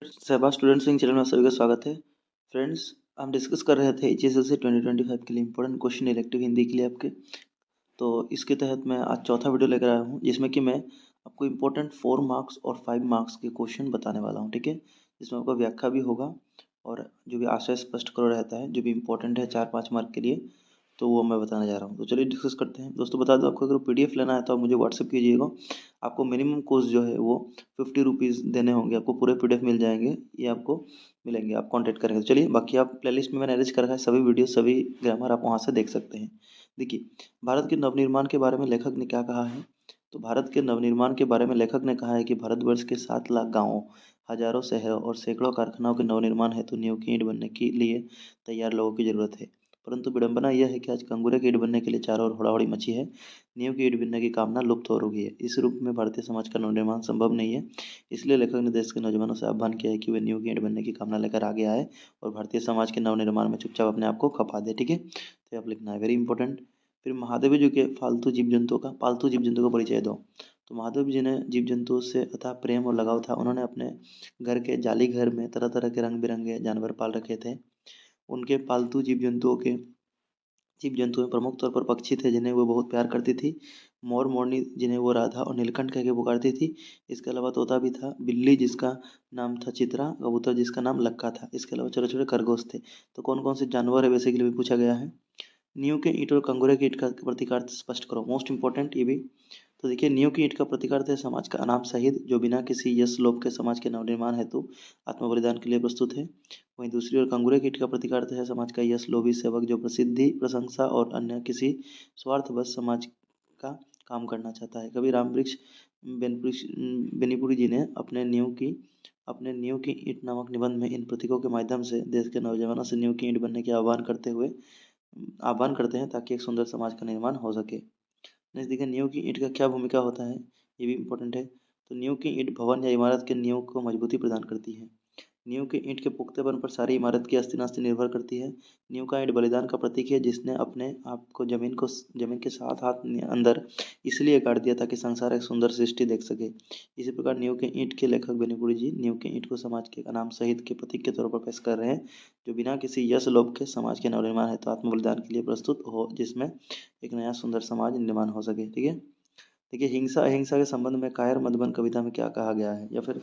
Shahbaz student Singh channel में आप सभी का स्वागत है। फ्रेंड्स, हम डिस्कस कर रहे थे एचएसएलसी 2025 के लिए इंपॉर्टेंट क्वेश्चन इलेक्टिव हिंदी के लिए आपके। तो इसके तहत मैं आज चौथा वीडियो लेकर आया हूँ, जिसमें कि मैं आपको इंपॉर्टेंट 4 मार्क्स और 5 मार्क्स के क्वेश्चन बताने वाला हूँ। ठीक है, जिसमें आपको व्याख्या भी होगा और जो भी आशय स्पष्ट करो रहता है, जो भी इंपॉर्टेंट है 4-5 मार्क के लिए, तो वो मैं बताने जा रहा हूँ। तो चलिए डिस्कस करते हैं। दोस्तों बता दो, आपको अगर पीडीएफ लेना है तो आप मुझे व्हाट्सअप कीजिएगा। आपको मिनिमम कॉस्ट जो है वो 50 रुपीज़ देने होंगे, आपको पूरे पीडीएफ मिल जाएंगे, ये आपको मिलेंगे, आप कॉन्टैक्ट करेंगे। तो चलिए, बाकी आप प्लेलिस्ट में मैंने अरेंज कर रखा है, सभी वीडियो सभी ग्रामर आप वहाँ से देख सकते हैं। देखिए, भारत के नवनिर्माण के बारे में लेखक ने क्या कहा है। तो भारत के नवनिर्माण के बारे में लेखक ने कहा है कि भारतवर्ष के 7 लाख गाँवों, हजारों शहरों और सैकड़ों कारखानाओं के नवनिर्माण हेतु नींव की ईंट बनने के लिए तैयार लोगों की जरूरत है। परंतु विडंबना यह है कि आज कंगूरे की ईंट बनने के लिए चारों ओर होड़ाहोड़ी मची है। नींव की ईंट बनने की कामना लुप्त हो रही है। इस रूप में भारतीय समाज का नवनिर्माण संभव नहीं है। इसलिए लेखक ने देश के नौजवानों से आह्वान किया है कि वे नींव की ईंट बनने की कामना लेकर आगे आए और भारतीय समाज के नवनिर्माण में चुपचाप अपने आप को खपा दे। ठीक है, तो आप लिखना है, वेरी इंपॉर्टेंट। फिर महादेवी जी के पालतू जीव जंतुओं का परिचय दो। तो महादेव जी ने जीव जंतुओं से अथाह प्रेम और लगाव था। उन्होंने अपने घर के जाली घर में तरह तरह के रंग बिरंगे जानवर पाल रखे थे। उनके पालतू जीव जंतुओं में प्रमुख तौर पर पक्षी थे, जिन्हें वो बहुत प्यार करती थी। मोर मोरनी, जिन्हें वो राधा और नीलकंठ कह के पुकारती थी। इसके अलावा तोता भी था, बिल्ली जिसका नाम था चित्रा, कबूतर जिसका नाम लक्का था। इसके अलावा छोटे छोटे खरगोश थे। तो कौन कौन से जानवर है बेसिकली भी पूछा गया है। नींव के ईंट और कंगूरे की ईंट का प्रतिकार स्पष्ट करो, मोस्ट इंपॉर्टेंट ये भी। तो देखिए, नींव की ईंट का प्रतिकार है समाज का अनाम शहीद, जो बिना किसी यश लोभ के समाज के नवनिर्माण हेतु आत्म बलिदान के लिए प्रस्तुत है। वहीं दूसरी ओर कंगूरे की ईंट का प्रतिकार है समाज का यश लोभी सेवक, जो प्रसिद्धि प्रशंसा और अन्य किसी स्वार्थवश समाज का काम करना चाहता है। कवि रामवृक्ष बेनीपुरी जी ने अपने नींव की ईंट नामक निबंध में इन प्रतीकों के माध्यम से देश के नौजवानों से नींव की ईंट बनने के आह्वान करते हैं, ताकि एक सुंदर समाज का निर्माण हो सके। नेक्स्ट देखिए, नींव की ईंट का क्या भूमिका होता है, ये भी इंपॉर्टेंट है। तो नींव की ईंट भवन या इमारत के नींव को मजबूती प्रदान करती है। नींव की ईंट के पुख्तेपन पर सारी इमारत की अस्ती नास्ती निर्भर करती है। नींव का ईंट बलिदान का प्रतीक है, जिसने अपने आप को जमीन के साथ हाथ अंदर इसलिए गाड़ दिया ताकि संसार एक सुंदर सृष्टि देख सके। इसी प्रकार नींव के ईंट के लेखक बेनीपुरी जी नींव के ईंट को समाज के अनाम शहीद के प्रतीक के तौर पर पेश कर रहे हैं, जो बिना किसी यश लोभ के समाज के नवनिर्माण हेतु आत्म बलिदान के लिए प्रस्तुत हो, जिसमें एक नया सुंदर समाज निर्माण हो सके। ठीक है, देखिए, हिंसा अहिंसा के संबंध में कायर मधुबन कविता में क्या कहा गया है, या फिर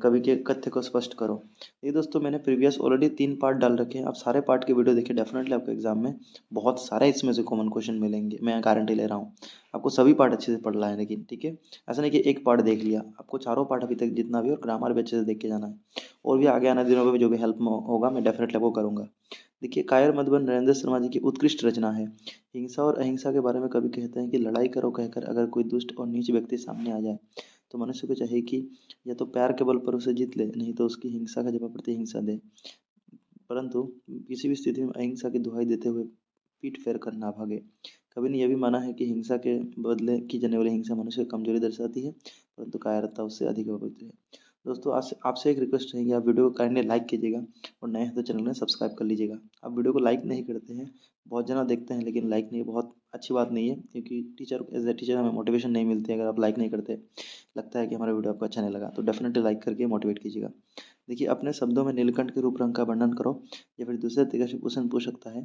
कवि के कथ्य को स्पष्ट करो। ये दोस्तों, मैंने प्रीवियस ऑलरेडी 3 पार्ट डाल रखे हैं, आप सारे पार्ट के वीडियो देखिए, डेफिनेटली आपको एग्जाम में बहुत सारे इसमें से कॉमन क्वेश्चन मिलेंगे, मैं गारंटी ले रहा हूँ। आपको सभी पार्ट अच्छे से पढ़ना है, लेकिन ठीक है, ऐसा नहीं कि एक पार्ट देख लिया, आपको चारों पार्ट अभी तक जितना भी, और ग्रामर भी अच्छे से देख के जाना है। और भी आगे आने दिनों में जो भी हेल्प होगा मैं डेफिनेटली आपको करूँगा। देखिए, कायर मधुबन नरेंद्र शर्मा जी की उत्कृष्ट रचना है। हिंसा और अहिंसा के बारे में कवि कहते हैं कि लड़ाई करो कहकर अगर कोई दुष्ट और नीच व्यक्ति सामने आ जाए, तो मनुष्य को चाहिए कि या तो प्यार के बल पर उसे जीत ले, नहीं तो उसकी हिंसा का जवाब प्रतिहिंसा दे। परंतु किसी भी स्थिति में अहिंसा की दुहाई देते हुए पीठ फेर कर ना भागे। कवि ने यह भी माना है कि हिंसा के बदले की जाने वाली हिंसा मनुष्य की कमजोरी दर्शाती है, परंतु कायरता उससे अधिक पवित्र है। दोस्तों, आज आपसे एक रिक्वेस्ट रहेगी, आप वीडियो को काइंडली लाइक कीजिएगा, और नए हैं तो चैनल में सब्सक्राइब कर लीजिएगा। आप वीडियो को लाइक नहीं करते हैं, बहुत जना देखते हैं लेकिन लाइक नहीं, बहुत अच्छी बात नहीं है, क्योंकि एज ए टीचर हमें मोटिवेशन नहीं मिलती है अगर आप लाइक नहीं करते। लगता है कि हमारा वीडियो आपको अच्छा नहीं लगा, तो डेफिनेटली लाइक करके मोटिवेट कीजिएगा। देखिए, अपने शब्दों में नीलकंठ के रूप रंग का वर्णन करो, या फिर दूसरे तरीके से क्वेश्चन पूछ सकता है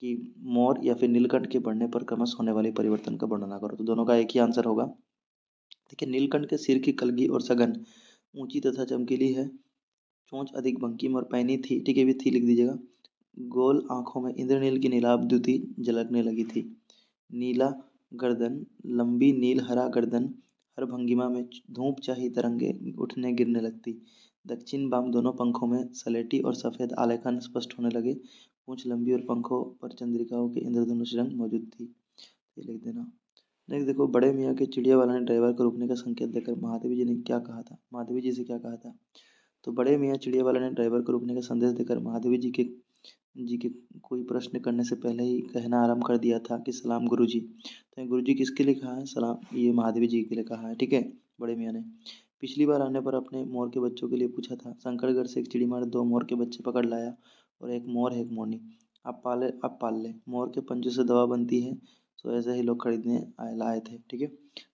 कि मोर या फिर नीलकंठ के बढ़ने पर क्रमश होने वाले परिवर्तन का वर्णना करो। तो दोनों का एक ही आंसर होगा। देखिए, नीलकंठ के सिर की कलगी और सघन ऊंची तथा चमकीली है। चोंच अधिक बंकिम और पैनी थी, ठीक है, भी थी लिख दीजिएगा। गोल आंखों में इंद्रनील की नीलाभ द्युति झलकने लगी थी। नीला गर्दन, लंबी नील हरा गर्दन, हर भंगिमा में धूप चाही तरंगे उठने गिरने लगती। दक्षिण बाम दोनों पंखों में सलेटी और सफ़ेद आलेखन स्पष्ट होने लगे। पूंछ लंबी और पंखों पर चंद्रिकाओं के इंद्रधनुष रंग मौजूद थी। ये लिख देना। नेक्स्ट देखो, बड़े मियाँ के चिड़िया वाला ने ड्राइवर को रुकने का संकेत देकर महादेवी जी ने क्या कहा था, महादेवी जी से क्या कहा था। तो बड़े मियाँ चिड़िया वाला ने ड्राइवर को रुकने का संदेश देकर महादेवी जी के कोई प्रश्न करने से पहले ही कहना आरंभ कर दिया था कि सलाम गुरुजी। तो गुरुजी किसके लिए कहा है, सलाम ये महादेवी जी के लिए कहा है। ठीक है, बड़े मियाँ ने पिछली बार आने पर अपने मोर के बच्चों के लिए पूछा था। शंकरगढ़ से एक चिड़ी मार 2 मोर के बच्चे पकड़ लाया, और एक मोर है एक मोरनी। आप पाल ले, मोर के पंजों से दवा बनती है। तो ऐसे ही लोग खरीदने लाए थे। ठीक है,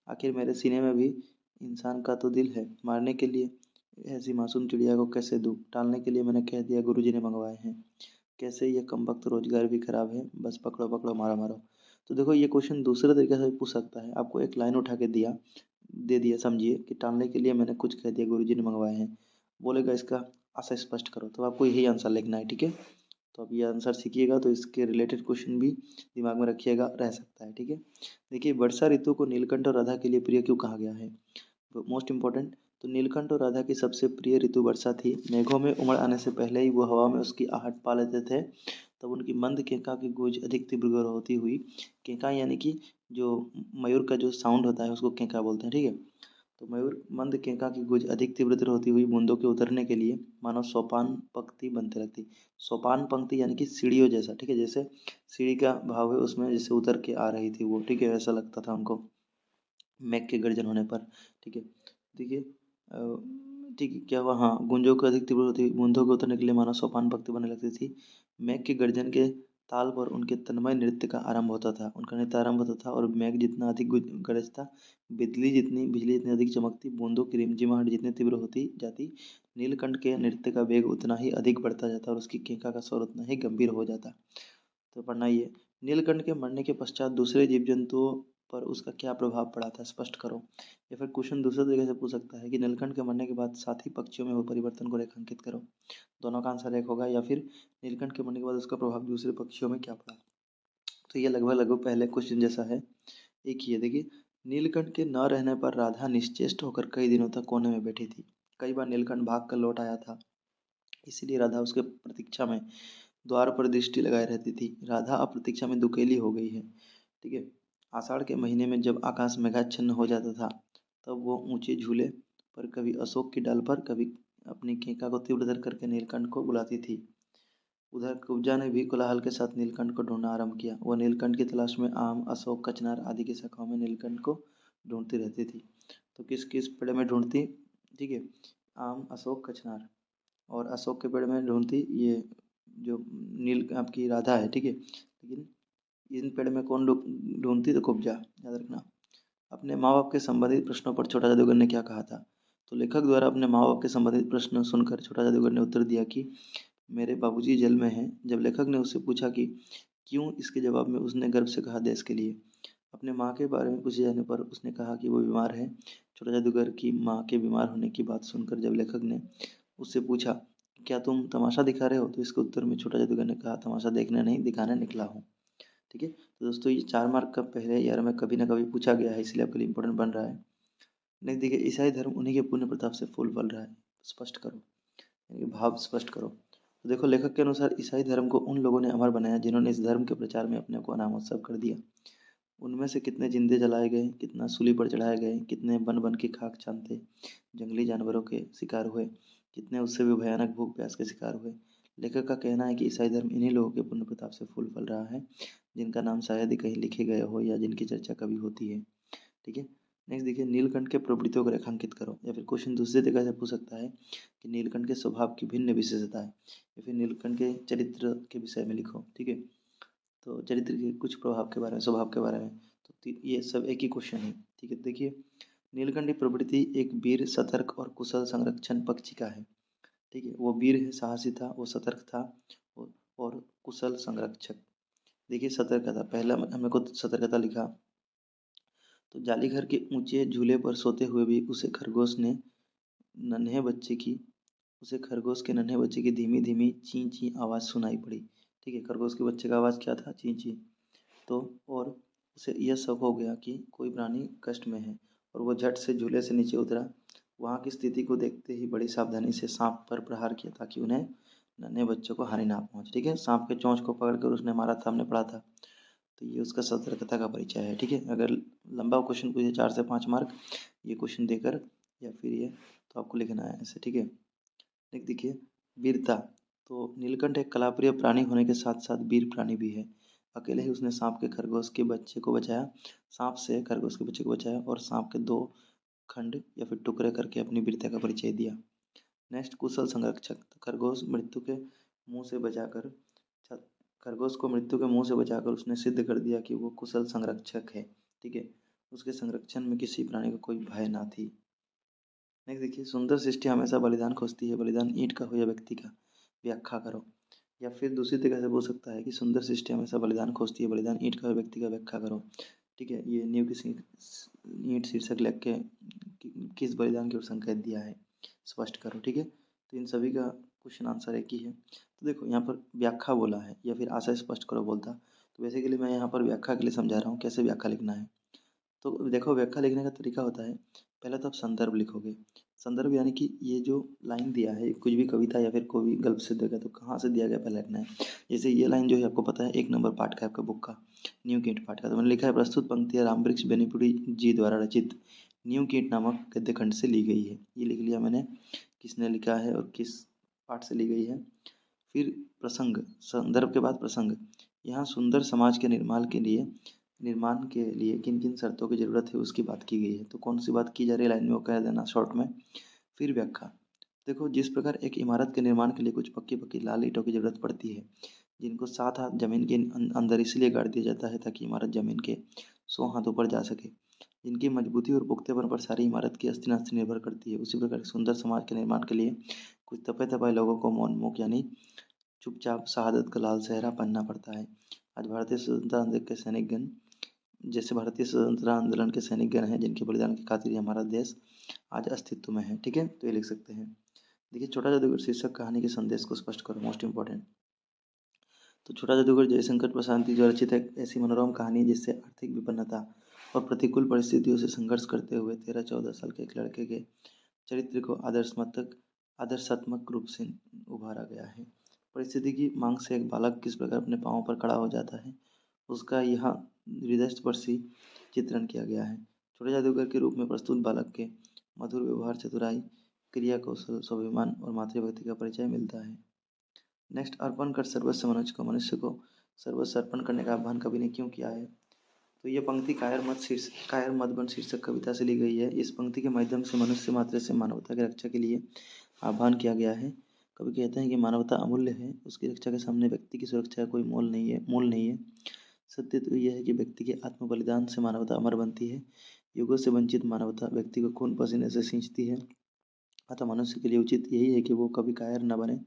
आखिर मेरे सीने में भी इंसान का तो दिल है, मारने के लिए ऐसी मासूम चिड़िया को कैसे दूँ, टालने के लिए मैंने कह दिया गुरुजी ने मंगवाए हैं, कैसे ये कमबख्त रोजगार भी खराब है, बस पकड़ो पकड़ो मारो मारो। तो देखो ये क्वेश्चन दूसरे तरीके से भी पूछ सकता है, आपको एक लाइन उठा के दे दिया, समझिए कि टालने के लिए मैंने कुछ कह दिया गुरुजी ने मंगवाए हैं, बोलेगा इसका आशय स्पष्ट करो, तो आपको यही आंसर लिखना है, ठीक है। तो अब ये आंसर सीखिएगा तो इसके रिलेटेड क्वेश्चन भी दिमाग में रखिएगा, रह सकता है, ठीक है। देखिए वर्षा ऋतु को नीलकंठ और राधा के लिए प्रिय क्यों कहा गया है, मोस्ट इंपॉर्टेंट। तो नीलकंठ और राधा की सबसे प्रिय ऋतु वर्षा थी, मेघों में उमड़ आने से पहले ही वो हवा में उसकी आहट पा लेते थे, तब उनकी मंद केका की गूंज अधिक तीव्र होती हुई, केका यानी कि जो मयूर का जो साउंड होता है उसको केका बोलते हैं, ठीक है। तो मयूर मंद केका की गूंज अधिक तीव्र होती हुई बूंदों के उतरने के लिए मानो सोपान पंक्ति बनते लगती। सोपान पंक्ति यानी कि सीढ़ियों जैसा, ठीक है, जैसे सीढ़ी का भाव है उसमें जैसे उतर के आ रही थी वो, ठीक है, वैसा लगता था हमको मेघ के गर्जन होने पर, ठीक है। देखिए ठीक है, क्या हुआ, हाँ, गुंजों को अधिक तीव्र होती बूंदों को उतरने के लिए मानो सोपान भक्ति बनने लगती थी। मेघ के गर्जन के ताल पर उनके तन्मय नृत्य का आरंभ होता था, उनका नृत्य आरंभ होता था, और मेघ जितना अधिक गरजता, बिजली जितनी अधिक चमकती, बूंदों की रिमझिमाहट जितनी तीव्र होती जाती, नीलकंठ के नृत्य का वेग उतना ही अधिक बढ़ता जाता और उसकी केका का स्वर उतना ही गंभीर हो जाता। तो पढ़ना ये, नीलकंठ के मरने के पश्चात दूसरे जीव जंतुओं पर उसका क्या प्रभाव पड़ा था, स्पष्ट करो। या फिर क्वेश्चन दूसरे तरीके से पूछ सकता है कि नीलकंठ के मरने के बाद साथी पक्षियों में हुए परिवर्तन को रेखांकित करो। दोनों का आंसर एक होगा, या फिर नीलकंठ के मरने के बाद उसका प्रभाव दूसरे पक्षियों में क्या पड़ा। तो ये लगभग लगभग पहले क्वेश्चन जैसा है। एक ही है, देखिए, नीलकंठ के न रहने पर राधा निश्चेष्ट होकर कई दिनों तक कोने में बैठी थी। कई बार नीलकंठ भाग कर लौट आया था, इसीलिए राधा उसके प्रतीक्षा में द्वार पर दृष्टि लगाए रहती थी। राधा अब प्रतीक्षा में दुकेली हो गई है, ठीक है। आषाढ़ के महीने में जब आकाश मेघाच्छन्न हो जाता था, तब वो ऊंचे झूले पर कभी अशोक की डाल पर कभी अपनी केका को तीव्रतर करके नीलकंठ को बुलाती थी। उधर कुब्जा ने भी कोलाहल के साथ नीलकंठ को ढूंढना आरंभ किया। वह नीलकंठ की तलाश में आम, अशोक, कचनार आदि की शाखाओं में नीलकंठ को ढूंढती रहती थी। तो किस किस पेड़ में ढूंढती, ठीक है, आम, अशोक, कचनार, और अशोक के पेड़ में ढूंढती ये जो नील आपकी राधा है, ठीक है। लेकिन इन पेड़ में कौन ढूंढती, तो कुब्जा, याद रखना। अपने माँ बाप के संबंधित प्रश्नों पर छोटा जादूगर ने क्या कहा था। तो लेखक द्वारा अपने माँ बाप के संबंधित प्रश्न सुनकर छोटा जादूगर ने उत्तर दिया कि मेरे बाबूजी जेल में हैं। जब लेखक ने उससे पूछा कि क्यों, इसके जवाब में उसने गर्व से कहा देश के लिए। अपने माँ के बारे में पूछे जाने पर उसने कहा कि वो बीमार है। छोटा जादूगर की माँ के बीमार होने की बात सुनकर जब लेखक ने उससे पूछा क्या तुम तमाशा दिखा रहे हो, तो इसके उत्तर में छोटा जादूगर ने कहा तमाशा देखने नहीं दिखाने निकला हूँ, ठीक है। तो दोस्तों ये 4 मार्क का पहले यार में कभी ना कभी पूछा गया है, इसलिए आपके लिए इंपॉर्टेंट बन रहा है। नहीं, देखिए, ईसाई धर्म उन्हीं के पुण्य प्रताप से फूल फल रहा है, स्पष्ट करो, यानी कि भाव स्पष्ट करो। तो देखो लेखक के अनुसार ईसाई धर्म को उन लोगों ने अमर बनाया जिन्होंने इस धर्म के प्रचार में अपने को अनामोत्सव कर दिया। उनमें से कितने जिंदे जलाए गए, कितना सूली पर चढ़ाए गए, कितने बन बन के खाक छानते जंगली जानवरों के शिकार हुए, कितने उससे भी भयानक भूख प्यास के शिकार हुए। लेखक का कहना है कि ईसाई धर्म इन्हीं लोगों के पुण्य प्रताप से फूल फल रहा है, जिनका नाम शायद ही कहीं लिखे गए हो या जिनकी चर्चा कभी होती है, ठीक है। नेक्स्ट देखिए, नीलकंठ के प्रवृत्तियों को रेखांकित करो। या फिर क्वेश्चन दूसरे तरीके से पूछ सकता है कि नीलकंठ के स्वभाव की भिन्न विशेषताएं, या फिर नीलकंठ के चरित्र के विषय में लिखो, ठीक है। तो चरित्र के कुछ प्रभाव के बारे में, स्वभाव के बारे में, तो ये सब एक ही क्वेश्चन है, ठीक है। देखिए, नीलकंठ की प्रवृत्ति एक वीर, सतर्क और कुशल संरक्षण पक्षी का है, ठीक है। वो वीर है, साहसी था, वो सतर्क था, और कुशल संरक्षक। देखिए सतर्कता, पहला हमने को सतर्कता लिखा, तो जाली घर के ऊंचे झूले पर सोते हुए भी नन्हे बच्चे की उसे खरगोश के नन्हे बच्चे की धीमी धीमी ची ची आवाज़ सुनाई पड़ी, ठीक है। खरगोश के बच्चे का आवाज़ क्या था, ची ची। तो और उसे यह शक हो गया कि कोई प्राणी कष्ट में है, और वो झट से झूले से नीचे उतरा। वहाँ की स्थिति को देखते ही बड़ी सावधानी से सांप पर प्रहार किया ताकि उन्हें नन्हे बच्चों को हानि ना पहुँचे, ठीक है। सांप के चोंच को पकड़कर उसने मारा था, हमने पढ़ा था। तो ये उसका सतर्कता का परिचय है, ठीक है। अगर लंबा क्वेश्चन पूछे 4 से 5 मार्क ये क्वेश्चन देकर, या फिर ये, तो आपको लिखना है ऐसे, ठीक है। नेक्स्ट देखिए, वीरता। तो नीलकंठ एक कलाप्रिय प्राणी होने के साथ साथ वीर प्राणी भी है। अकेले ही उसने सांप के खरगोश के बच्चे को बचाया, सांप से खरगोश के बच्चे को बचाया, और सांप के 2 खंड या फिर टुकड़े करके अपनी वीरता का परिचय दिया। नेक्स्ट, कुशल संरक्षक। तो मुंह से बचाकर खरगोश को मृत्यु के मुंह से बचाकर उसने सिद्ध कर दिया कि वो कुशल संरक्षक है, ठीक है। उसके संरक्षण में किसी प्राणी को कोई भय ना थी। नेक्स्ट देखिए, सुंदर सृष्टि हमेशा बलिदान खोजती है, बलिदान ईंट का हो या व्यक्ति का, व्याख्या करो। या फिर दूसरी तरीके से बोल सकता है कि सुंदर सृष्टि हमेशा बलिदान खोजती है, बलिदान ईंट का हो या व्यक्ति का, व्याख्या करो। ठीक है, ये न्यू किसी ईंट शीर्षक लिख के किस बलिदान की ओर संकेत दिया है, स्पष्ट करो। ठीक है, तो इन सभी का क्वेश्चन आंसर एक ही है। तो देखो यहाँ पर व्याख्या बोला है या फिर आशय स्पष्ट करो बोलता, तो बेसिकली मैं यहाँ पर व्याख्या के लिए समझा रहा हूँ कैसे व्याख्या लिखना है। तो देखो व्याख्या लिखने का तरीका होता है, पहले तो आप संदर्भ लिखोगे। संदर्भ यानी कि ये जो लाइन दिया है, कुछ भी कविता या फिर कोई भी गल्प से देगा तो कहाँ से दिया गया पहले लिखना है। जैसे ये लाइन जो है आपको पता है 1 नंबर पाठ का आपका बुक का, न्यू कीट पाठ का, तो मैंने लिखा है प्रस्तुत पंक्तियाँ रामवृक्ष बेनीपुरी जी द्वारा रचित न्यू कीट नामक गद्य खंड से ली गई है। ये लिख लिया मैंने, किसने लिखा है और किस पाठ से ली गई है। फिर प्रसंग, संदर्भ के बाद प्रसंग, यहाँ सुंदर समाज के निर्माण के लिए किन किन शर्तों की जरूरत है उसकी बात की गई है। तो कौन सी बात की जा रही है लाइन में वो कह देना शॉर्ट में। फिर व्याख्या, देखो जिस प्रकार एक इमारत के निर्माण के लिए कुछ पक्की पक्की लाल ईंटों की जरूरत पड़ती है, जिनको 7 हाथ जमीन के अंदर इसलिए गाड़ दिया जाता है ताकि इमारत जमीन के 100 हाथ ऊपर जा सके, जिनकी मजबूती और पुख्तेपन पर सारी इमारत की अस्थिर अस्थिर निर्भर करती है, उसी प्रकार सुंदर समाज के निर्माण के लिए कुछ तपे तपाए लोगों को मौनमुख यानी चुपचाप शहादत का लाल सहरा पहनना पड़ता है। आज भारतीय स्वतंत्रता आंदोलन के सैनिकगण, जैसे भारतीय स्वतंत्रता आंदोलन के सैनिकगण हैं जिनके बलिदान की खातिर ये हमारा देश आज अस्तित्व में है। ठीक है, तो ये लिख सकते हैं। देखिए, छोटा जादूगर शीर्षक कहानी के संदेश को स्पष्ट करो, मोस्ट इंपॉर्टेंट। तो छोटा जादूगर जयशंकर प्रशांत जो रचित एक ऐसी मनोरम कहानी है जिससे आर्थिक विपन्नता और प्रतिकूल परिस्थितियों से संघर्ष करते हुए 13-14 साल के एक लड़के के चरित्र को आदर्शात्मक रूप से उभारा गया है। परिस्थिति की मांग से एक बालक किस प्रकार अपने पाँव पर खड़ा हो जाता है, उसका यहाँ हृदयस्पर्शी चित्रण किया गया है। छोटे जादूगर के रूप में प्रस्तुत बालक के मधुर व्यवहार, चतुराई, क्रिया कौशल, स्वाभिमान और मातृभक्ति का परिचय मिलता है। नेक्स्ट, अर्पण कर सर्वस्व मनुष्य को सर्वस्व अर्पण करने का आह्वान कवि ने क्यों किया है। तो ये पंक्ति कायर मत बन शीर्षक कविता से ली गई है। इस पंक्ति के माध्यम से मनुष्य मात्र से मानवता की रक्षा के लिए आह्वान किया गया है। कवि कहते हैं कि मानवता अमूल्य है, उसकी रक्षा के सामने व्यक्ति की सुरक्षा का कोई मूल नहीं है। सत्य तो यह है कि व्यक्ति के आत्म बलिदान से मानवता अमर बनती है। युगों से वंचित मानवता व्यक्ति को खून पसीने से सींचती है। अतः मनुष्य के लिए उचित यही है कि वो कभी कायर न बने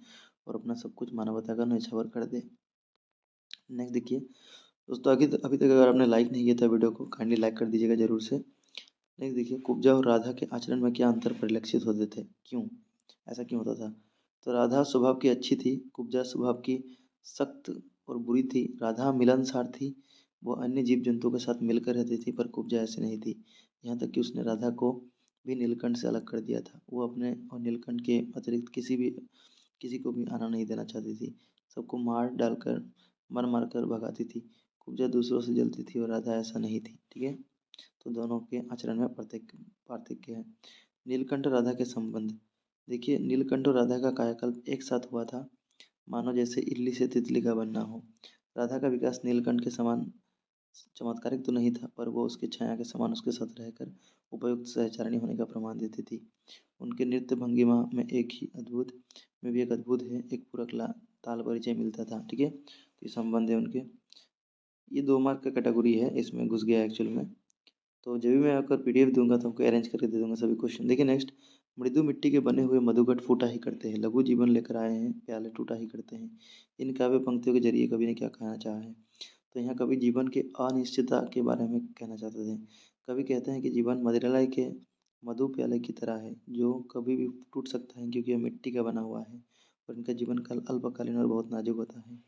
और अपना सब कुछ मानवता का न्यौछावर कर दे। नेक्स्ट देखिए दोस्तों, अभी तक अगर आपने लाइक नहीं किया था वीडियो को, काइंडली लाइक कर दीजिएगा जरूर से। नेक्स्ट देखिए, कुब्जा और राधा के आचरण में क्या अंतर परिलक्षित होते थे, क्यों ऐसा क्यों होता था। तो राधा स्वभाव की अच्छी थी, कुब्जा स्वभाव की सख्त और बुरी थी। राधा मिलनसार थी, वो अन्य जीव जंतुओं के साथ मिलकर रहती थी, पर कुब्जा ऐसी नहीं थी। यहाँ तक कि उसने राधा को भी नीलकंठ से अलग कर दिया था। वो अपने और नीलकंठ के अतिरिक्त किसी को भी आना नहीं देना चाहती थी, सबको मार मार कर भगाती थी। कुब्जा दूसरों से जलती थी और राधा ऐसा नहीं थी। ठीक है, तो दोनों के आचरण में पार्थक्य है। नीलकंठ राधा के संबंध, देखिए नीलकंठ और राधा का कायाकल्प एक साथ हुआ था, मानो जैसे इल्ली से तितली का बनना हो। राधा का विकास नीलकंठ के समान चमत्कारिक तो नहीं था, पर वो उसकी छाया के समान उसके साथ रहकर उपयुक्त सहचारिणी होने का प्रमाण देती थी। उनके नृत्य भंगिमा में भी एक अद्भुत है, एक पूरक ताल परिचय मिलता था। ठीक है, तो ये संबंध है उनके। ये 2 मार्क का कैटेगरी है, इसमें घुस गया एक्चुअल में। तो जब भी मैं अगर पीडीएफ दूंगा तो आपको अरेंज करके दे दूंगा सभी क्वेश्चन। देखिए नेक्स्ट, मृदु मिट्टी के बने हुए मधुघट फूटा ही करते हैं, लघु जीवन लेकर आए हैं प्याले टूटा ही करते हैं। इन काव्य पंक्तियों के जरिए कवि ने क्या कहना चाहा है। तो यहाँ कवि जीवन के अनिश्चितता के बारे में कहना चाहते थे। कवि कहते हैं कि जीवन मदिरालय के मधु प्याले की तरह है, जो कभी भी टूट सकता है क्योंकि यह मिट्टी का बना हुआ है और इनका जीवन काल अल्पकालीन और बहुत नाजुक होता है।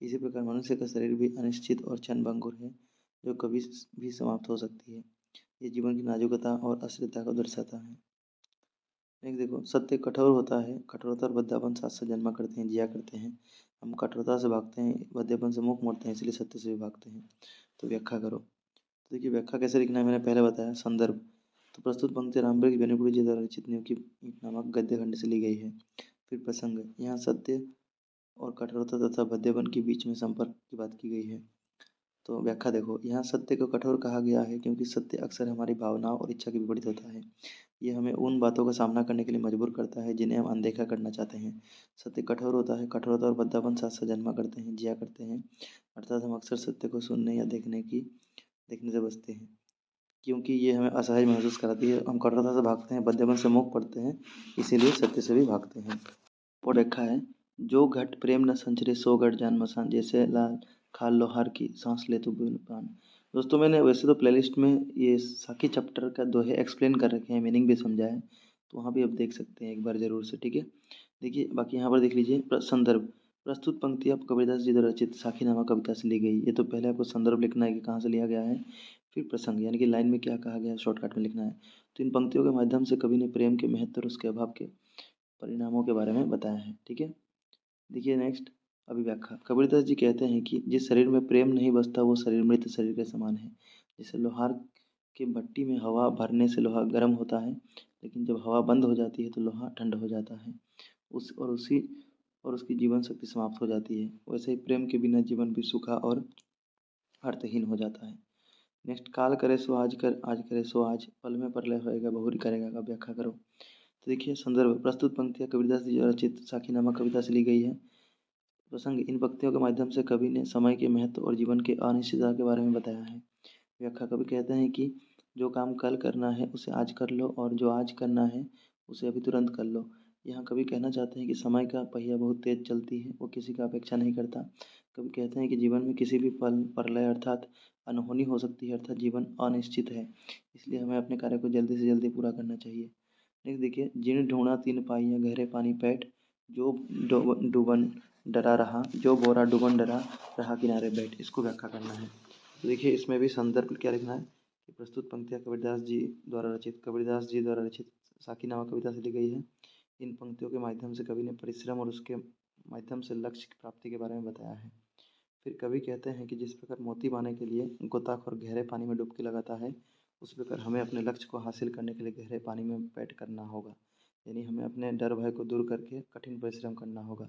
इसी प्रकार मनुष्य का शरीर भी अनिश्चित और क्षणभंगुर है, जो कभी भी समाप्त हो सकती है। ये जीवन की नाजुकता और अस्थिरता को दर्शाता है। एक देखो, सत्य कठोर होता है, कठोरता और बद्दापन साथ साथ जन्मा करते हैं, जिया करते हैं। हम कठोरता से भागते हैं, बद्देपन से मुख मोड़ते हैं, इसलिए सत्य से भी भागते हैं। तो व्याख्या करो। तो देखिए व्याख्या कैसे लिखना है, मैंने पहले बताया। संदर्भ, तो प्रस्तुत पंक्ति रामवृक्ष बेनीपुरी जी द्वारा रचित न्यू की ईंट नामक गद्य खंड से ली गई है। फिर प्रसंग, यहाँ सत्य और कठोरता तथा बद्देपन के बीच में संपर्क की बात की गई है। तो व्याख्या देखो, यहाँ सत्य को कठोर कहा गया है क्योंकि सत्य अक्सर हमारी भावनाओं और इच्छा के विपरीत होता है। ये हमें उन बातों का सामना करने के लिए मजबूर करता है जिन्हें हम अनदेखा करना चाहते हैं। सत्य कठोर होता है, कठोरता और बद्दापन साथ साथ जन्मा करते हैं, जिया करते हैं। अर्थात हम अक्सर सत्य को सुनने या देखने से बचते हैं। क्योंकि ये हमें असहज महसूस कराती है। हम कठोरता से भागते हैं, बद्धपन से मुक्त पड़ते हैं, इसीलिए सत्य से भी भागते हैं। और रखा है, जो घट प्रेम न संचरे सो घट जान मसान, जैसे लाल खाल लोहार की सांस ले तो बिन पान। दोस्तों मैंने वैसे तो प्लेलिस्ट में ये साखी चैप्टर का दोहे एक्सप्लेन कर रखे हैं, मीनिंग भी समझा है, तो वहाँ भी आप देख सकते हैं एक बार जरूर से, ठीक है। देखिए बाकी यहाँ पर देख लीजिए संदर्भ। प्रस्तुत पंक्तियाँ कबीरदास जी द्वारा रचित साखी नामा कविता से ली गई। ये तो पहले आपको संदर्भ लिखना है कि कहाँ से लिया गया है, फिर प्रसंग यानी कि लाइन में क्या कहा गया है शॉर्टकट में लिखना है। तो इन पंक्तियों के माध्यम से कवि ने प्रेम के महत्व और उसके अभाव के परिणामों के बारे में बताया है, ठीक है। देखिए नेक्स्ट अभिव्याख्या। कबीरदास जी कहते हैं कि जिस शरीर में प्रेम नहीं बसता वो शरीर मृत शरीर के समान है। जैसे लोहार की भट्टी में हवा भरने से लोहा गर्म होता है, लेकिन जब हवा बंद हो जाती है तो लोहा ठंडा हो जाता है, उसकी जीवन शक्ति समाप्त हो जाती है। वैसे ही प्रेम के बिना जीवन भी सूखा और अर्थहीन हो जाता है। नेक्स्ट, काल करे सो आज कर, आज करे सो आज, पल में प्रलय होएगा बहुरी करेगा का व्याख्या करो। तो देखिए संदर्भ। प्रस्तुत पंक्तियाँ कबीरदास जी द्वारा रचित साखीनामा कविता से ली गई है। प्रसंग। इन पंक्तियों के माध्यम से कवि ने समय के महत्व और जीवन की अनिश्चितता के बारे में बताया है। व्याख्या। कवि कहते हैं कि जो काम कल करना है उसे आज कर लो, और जो आज करना है उसे अभी तुरंत कर लो। यहाँ कवि कहना चाहते हैं कि समय का पहिया बहुत तेज चलती है, वो किसी का अपेक्षा नहीं करता। कवि कहते हैं कि जीवन में किसी भी पल प्रलय अर्थात अनहोनी हो सकती है, अर्थात जीवन अनिश्चित है, इसलिए हमें अपने कार्य को जल्दी से जल्दी पूरा करना चाहिए। नेक्स्ट देखिए, जिन ढूंढा तीन पाइयाँ गहरे पानी पैठ, जो डूबन डरा रहा, जो बोरा डूबन डरा रहा किनारे बैठ। इसको व्याख्या करना है। तो देखिए इसमें भी संदर्भ क्या लिखना है कि प्रस्तुत पंक्तियाँ कबीरदास जी द्वारा रचित साखीनामा कविता से ली गई है। इन पंक्तियों के माध्यम से कवि ने परिश्रम और उसके माध्यम से लक्ष्य की प्राप्ति के बारे में बताया है। फिर कवि कहते हैं कि जिस प्रकार मोती पाने के लिए गोताखोर गहरे पानी में डुबकी लगाता है, उस प्रकार हमें अपने लक्ष्य को हासिल करने के लिए गहरे पानी में बैठ करना होगा। यानी हमें अपने डर भय को दूर करके कठिन परिश्रम करना होगा।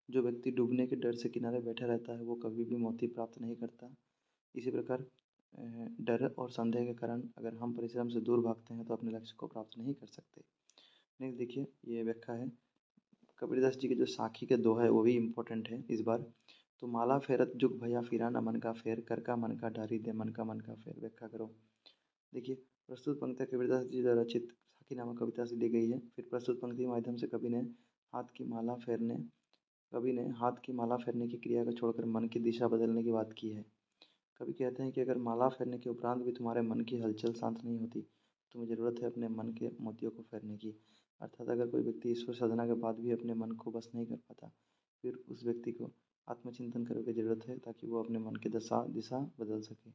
जो व्यक्ति डूबने के डर से किनारे बैठा रहता है वो कभी भी मोती प्राप्त नहीं करता। इसी प्रकार डर और संदेह के कारण अगर हम परिश्रम से दूर भागते हैं तो अपने लक्ष्य को प्राप्त नहीं कर सकते। नेक्स्ट देखिए, ये व्याख्या है। कबीरदास जी के जो साखी के दोहा है वो भी इम्पोर्टेंट है इस बार। तो माला फेरत जुग भया फिरा न मन का फेर, कर का मन का डारी दे मन का फेर। व्याख्या करो। देखिए प्रस्तुत पंक्तियाँ कबीरदास जी द्वारा रचित साखी नामक कविता से दी गई है। फिर प्रस्तुत पंक्ति के माध्यम से हाथ की माला फेरने कवि ने हाथ की माला फेरने की क्रिया को छोड़कर मन की दिशा बदलने की बात की है। कवि कहते हैं कि अगर माला फेरने के उपरांत भी तुम्हारे मन की हलचल शांत नहीं होती, तुम्हें ज़रूरत है अपने मन के मोतियों को फेरने की। अर्थात अगर कोई व्यक्ति ईश्वर साधना के बाद भी अपने मन को बस नहीं कर पाता, फिर उस व्यक्ति को आत्मचिंतन करने की जरूरत है ताकि वो अपने मन की दिशा बदल सके।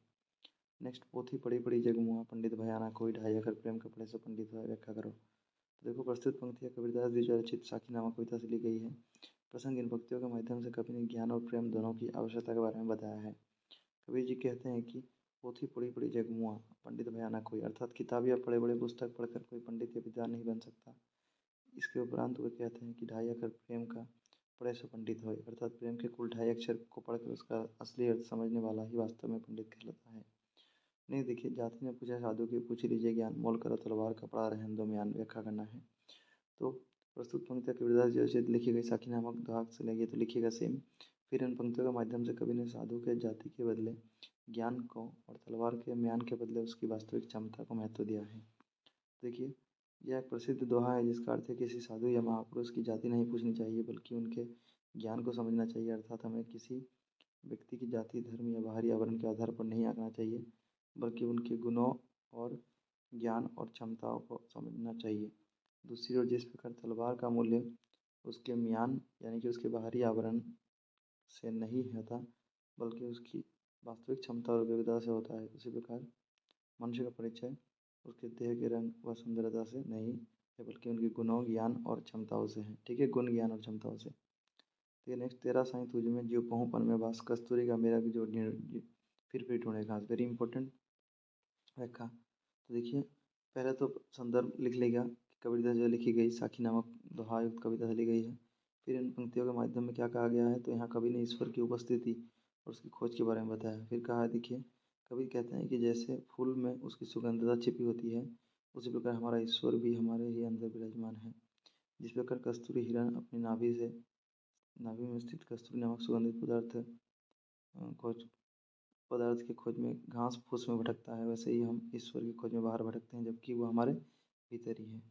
नेक्स्ट, पोथी पढ़ी पढ़ी जग मुआ, पंडित भयाना कोई ढाई, अगर प्रेम के पढ़े से पंडित हुआ। व्याख्या करो। तो देखो प्रस्तुत पंक्तियाँ कबीरदास जी द्वारा रचित साखी नामक कविता से ली गई है। प्रसंग। इन पंक्तियों के माध्यम से कवि ने ज्ञान और प्रेम दोनों की आवश्यकता के बारे में बताया है। कबीर जी कहते हैं कि पोथी पढ़ी पढ़ी जग मुआ, पंडित भयाना कोई, अर्थात किताब या बड़े बड़े पुस्तक पढ़कर कोई पंडित या विद्वान नहीं बन सकता। इसके उपरांत वे कहते हैं कि ढाई अक्षर प्रेम का पढ़े से पंडित होए, अर्थात प्रेम के कुल ढाई अक्षर को पढ़कर उसका असली अर्थ समझने वाला ही वास्तव में पंडित कहलाता है। नहीं देखिए, जाति ने पूछा साधु की पूछ लीजिए ज्ञान, मोल करो तलवार कपड़ा रहन दो म्यान। व्याख्या करना है। तो प्रस्तुत पंक्तियाँ कबीरदास जी से लिखी गई साखी नामक दोहा से लगी तो लिखिएगा सेम। फिर इन पंक्तियों के माध्यम से कवि ने साधु के जाति के बदले ज्ञान को और तलवार के म्यान के बदले उसकी वास्तविक क्षमता को महत्व दिया है। देखिए यह एक प्रसिद्ध दोहा है जिसका अर्थ है किसी साधु या महापुरुष की जाति नहीं पूछनी चाहिए बल्कि उनके ज्ञान को समझना चाहिए। अर्थात हमें किसी व्यक्ति की जाति धर्म या बाहरी आवरण के आधार पर नहीं आंकना चाहिए बल्कि उनके गुणों और ज्ञान और क्षमताओं को समझना चाहिए। दूसरी ओर जिस प्रकार तलवार का मूल्य उसके म्यान यानी कि उसके बाहरी आवरण से नहीं होता बल्कि उसकी वास्तविक क्षमता और उपयोगिता से होता है, उसी प्रकार मनुष्य का परिचय उसके देह के रंग व सुंदरता से नहीं है बल्कि उनके गुणों ज्ञान और क्षमताओं से है। ठीक है, गुण ज्ञान और क्षमताओं से। तो ये नेक्स्ट, तेरा साईं तुझ में जीव पहुँपन में वास, कस्तूरी का मेरा जो फिर ढूंढे घास। वेरी इंपॉर्टेंट व्याख्या। तो देखिए पहले तो संदर्भ लिख लेगा कि कबीरदास जो लिखी गई साखी नामक दोहा युक्त कविता से ली गई है। फिर इन पंक्तियों के माध्यम में क्या कहा गया है, तो यहाँ कवि ने ईश्वर की उपस्थिति और उसकी खोज के बारे में बताया। फिर कहा है, देखिए कवि कहते हैं कि जैसे फूल में उसकी सुगंधता छिपी होती है उसी प्रकार हमारा ईश्वर भी हमारे ही अंदर विराजमान है। जिस प्रकार कस्तूरी हिरण अपनी नाभि में स्थित कस्तूरी नामक सुगंधित पदार्थ को पदार्थ की खोज में घास फूस में भटकता है, वैसे ही हम ईश्वर की खोज में बाहर भटकते हैं, जबकि वो हमारे भीतर ही है।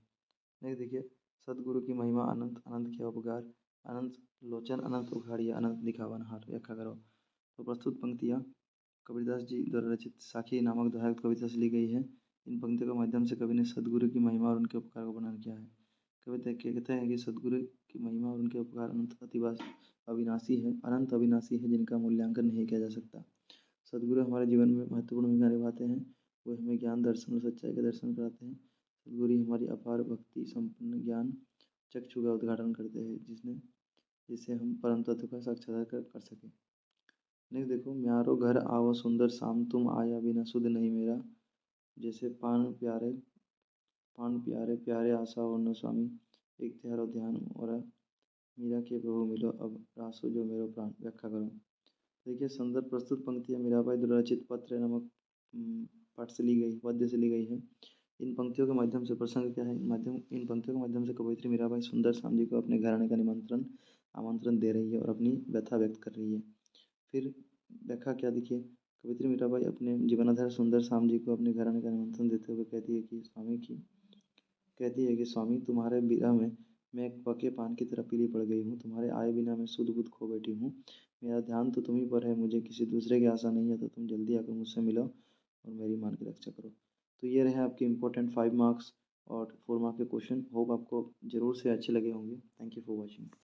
नहीं, देखिए, सदगुरु की महिमा अनंत, अनंत के उपकार, अनंत लोचन, अनंत उघाड़िया, अनंत दिखावनहार। व्याख्या करो। तो प्रस्तुत पंक्तियाँ कबीरदास जी द्वारा रचित साखी नामक दोहा कविता से ली गई है। इन पंक्तियों के माध्यम से कवि ने सदगुरु की महिमा और उनके उपकार को वर्णन किया है। कवि कहते हैं कि सदगुरु की महिमा और उनके उपकार अनंत अविनाशी है, अनंत अविनाशी है, जिनका मूल्यांकन नहीं किया जा सकता। सदगुरु हमारे जीवन में महत्वपूर्ण भूमिका निभाते हैं। वे हमें ज्ञान, दर्शन और सच्चाई का दर्शन कराते हैं। सदगुरु हमारी अपार भक्ति संपन्न ज्ञान चक्षु का उद्घाटन करते हैं, जिससे हम परम तत्व का साक्षात्कार कर सकें। नेक्स्ट देखो, म्यारो घर आवो सुंदर शाम, तुम आया बिना सुध नहीं मेरा। जैसे पान प्यारे प्यारे आशा हो न स्वामी, एक त्यारो ध्यान और मीरा के प्रभु मिलो, अब रासो जो मेरो प्राण। व्याख्या करो। देखिए, संदर्भ प्रस्तुत पंक्तियाँ मीराबाई द्वारा रचित पत्र नामक पाठ से ली गई, पद्य से ली गई है। इन पंक्तियों के माध्यम से प्रसंग क्या है? इन पंक्तियों के माध्यम से कवयित्री मीराबाई सुंदर शाम जी को अपने घर आने का आमंत्रण दे रही है और अपनी व्यथा व्यक्त कर रही है। फिर व्याख्या क्या, देखिए, कवयित्री मीराबाई अपने जीवनाधार सुंदर शाम जी को अपने घर आने का निमंत्रण देते हुए कहती है कि स्वामी, तुम्हारे विरह में मैं एक पके पान की तरह पीली पड़ गई हूँ। तुम्हारे आए बिना मैं सुध बुध खो बैठी हूँ। मेरा ध्यान तो तुम्ही पर है, मुझे किसी दूसरे की आशा नहीं है, तो तुम जल्दी आकर मुझसे मिलो और मेरी मान की रक्षा करो। तो ये रहे आपके इंपॉर्टेंट 5 मार्क्स और 4 मार्क के क्वेश्चन। होप आपको जरूर से अच्छे लगे होंगे। Thank you for watching.